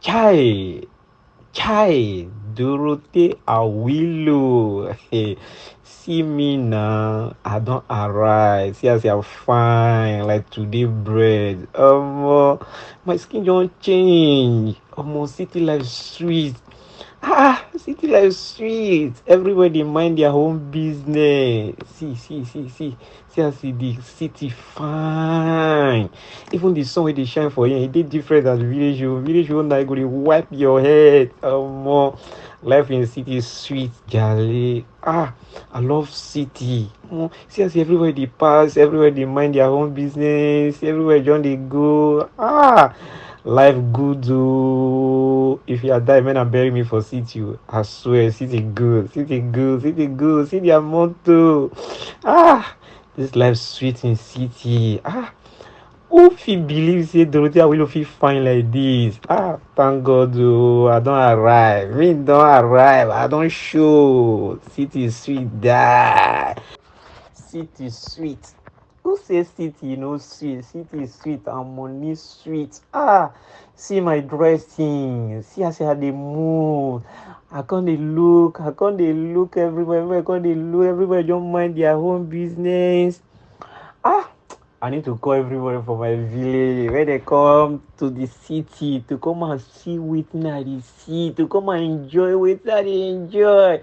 Chai, Chai, Dorothy Awilo. Hey, see me now. I don't arrive. See, I say I'm fine. Like today bread. My skin don't change. City life sweet. City life sweet. Everybody mind their own business. See, I see the city fine. Even the sun where they shine for you, it did different than village. Village you like go dey wipe your head. Life in city is sweet, jolly. I love city. See, I see everywhere they pass, everywhere they mind their own business, everywhere John they go. Life good oh. If you are die, man, and bury me for city. I swear, city good, city good, city good, city a motto. This life sweet in city. Who fit believe say Dorothy Awilo fit fine like this? Thank God oh, I don't arrive. Me don't arrive. I don't show. City sweet die. City sweet. Who say city no sweet? City sweet and money sweet. See my dressing. See as I dey move. I can't dey look everywhere. I can't dey look everywhere. Don't mind their own business. I need to call everybody from my village when they come to the city to come and see wetin I dey see, to come and enjoy wetin I dey enjoy.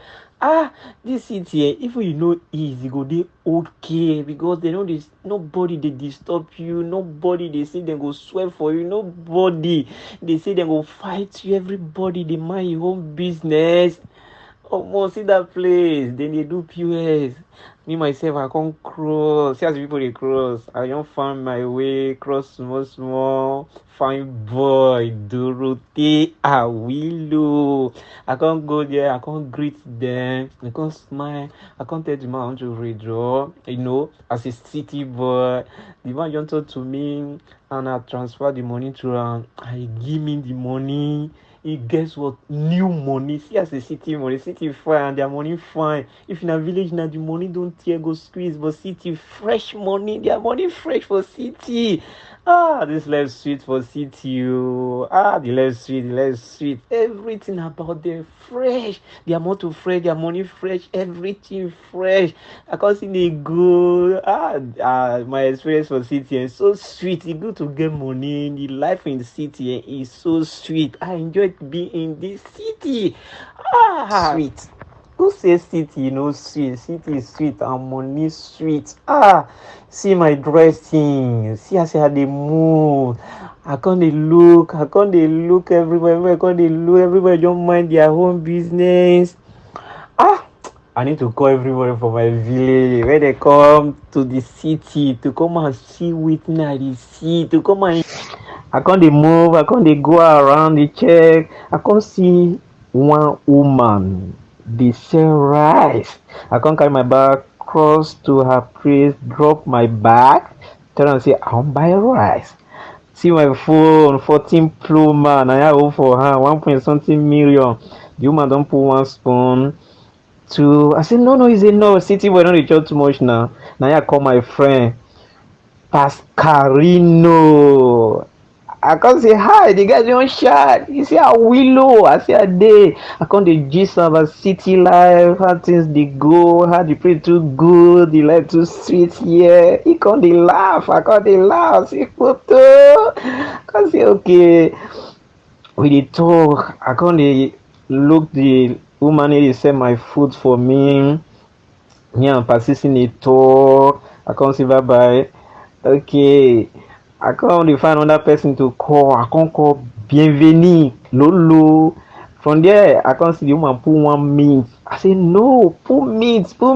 This city even you know easy go dey okay because they know this nobody dey disturb you, nobody dey say dem go swear for you, nobody dey say dem go fight you, everybody dey mind your own business. See that place, then they do POS. Me myself, I can't cross. See as people they cross. I don't find my way, cross small. Fine boy, Dorothy Awilo. I can't go there, I can't greet them, I can't smile, I can't tell the man I want to withdraw. As a city boy, the man just talk to me and I transfer the money to him. I give me the money. Guess what? New money. See as a city money, city fine and their money fine. If in a village now the money don't tear go squeeze, but city fresh money, their money fresh for city. This life sweet for city. The life sweet. Everything about them fresh. Their motto fresh, their money fresh, everything fresh. I can't see they go. My experience for city is so sweet. It's good to get money. The life in the city is so sweet. I enjoy being in this city. Sweet. Who say city no sweet? City is sweet and money sweet. See my dressing. See as I dey move. I can't dey look everywhere. I can't dey look everywhere. Don't mind their own business. I need to call everybody from my village when they come to the city to come and see wetin I dey see, to come and I can't dey move, I can't dey go around the check. I can't see one woman dey sell rice. I can't carry my bag cross to her place, drop my bag, tell am say I wan buy rice. See my phone 14 Pro man, I hold for her 1 point something million. The woman don put one spoon. I say no, it's enough. City boy don't dey chop too much now. Now I call my friend Pascarino. I can't say hi, the guy don't shout. He say Awilo. I say a day. I can't dey gist about city life, how things they go, how the place too good, the life too sweet here. He can't dey laugh. I can't dey laugh. See photo. I can't say okay. We dey talk. I can't dey look the woman dey sell my food for me. Me and persisting dey talk. I can't say bye bye. Okay. I can't find another person to call. I can't call Bienvenue, Lolo. From there, I can't see the woman put 1 meat. I say no, put meat for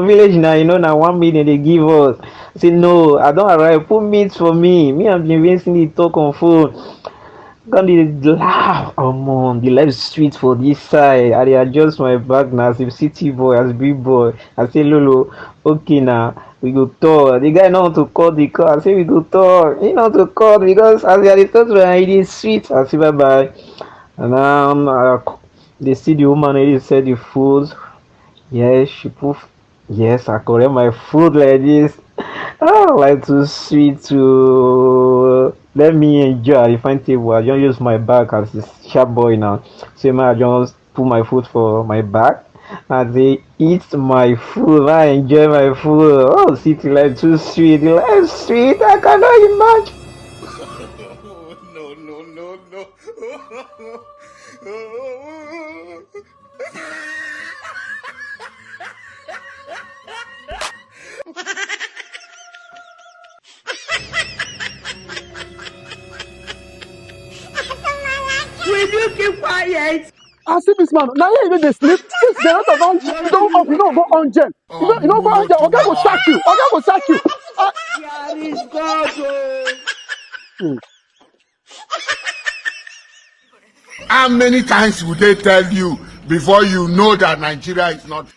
village now. Now 1 million they give us. I say no, I don't arrive. Put meat for me. Me and Bienvenue talk on phone. Gonna laugh. The life is sweet for this side. I adjust my back now as a city boy, as big boy. I say Lolo, okay now. We go talk. The guy know how to call the call. I say we go talk. He know how to call because as I talk to her, it is sweet. I say bye bye. And they see the woman already said the food. Yes, she put. Yes, I correct my food like this. Like too sweet to let me enjoy the fine table. I just use my back as a sharp boy now. So I just put my foot for my back and they eat my food. I enjoy my food. Oh, city life too sweet. Life sweet. I cannot imagine. No, no, no, no. Will you keep quiet? I see this man. Now you they sleep. This generator don't off. You don't go on gen. You don't go on gen. Okay, go sack you. Okay, go sack you. Here is God. Oh. How many times would they tell you before you know that Nigeria is not